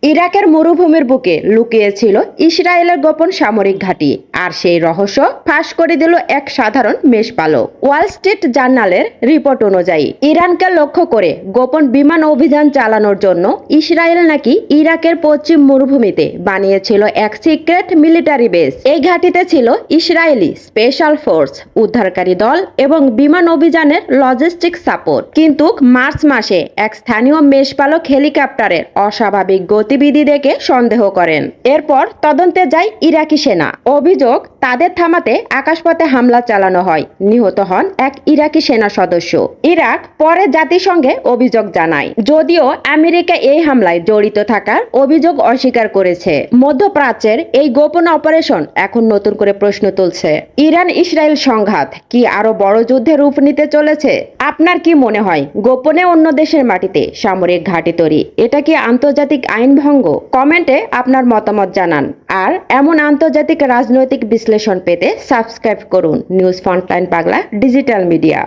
ইরাকের মরুভূমির বুকে লুকিয়েছিল ইসরায়েলের গোপন সামরিক ঘাঁটি, আর সেই রহস্য ফাঁস করে দিল এক সাধারণ মেষপালক। ওয়াল স্ট্রিট জার্নালের রিপোর্ট অনুযায়ী ইরানকে লক্ষ্য করে গোপন বিমান অভিযান চালানোর জন্য ইসরায়েল নাকি ইরাকের পশ্চিম মরুভূমিতে বানিয়েছিল এক সিক্রেট মিলিটারি বেস। এই ঘাঁটিতে ছিল ইসরায়েলি স্পেশাল ফোর্স, উদ্ধারকারী দল এবং বিমান অভিযানের লজিস্টিক সাপোর্ট। কিন্তু মার্চ মাসে এক স্থানীয় মেষপালক হেলিকপ্টারের অস্বাভাবিক গতিবিধি দেখে সন্দেহ করেন। এরপর তদন্তে যায় ইরাকি সেনা। অভিযোগ, তাদের থামাতে আকাশপথে হামলা চালানো হয়। নিহত হন এক ইরাকি সেনা সদস্য। ইরাক পরে জাতিসংঘে অভিযোগ জানায়, যদিও আমেরিকা এই হামলায় জড়িত থাকার অভিযোগ অস্বীকার করেছে। মধ্যপ্রাচ্যের এই গোপন অপারেশন এখন নতুন করে প্রশ্ন তুলছে। ইরান ইসরায়েল সংঘাত কি আরো বড় যুদ্ধে রূপ নিতে চলেছে? আপনার কি মনে হয় গোপনে অন্য দেশের মাটিতে সামরিক ঘাঁটি তৈরি, এটা কি আন্তর্জাতিক আইন ভঙ্গ? কমেন্টে আপনার মতামত জানান। আর এমন আন্তর্জাতিক রাজনৈতিক বিশ্লেষণ পেতে সাবস্ক্রাইব করুন news frontline Bangla digital media.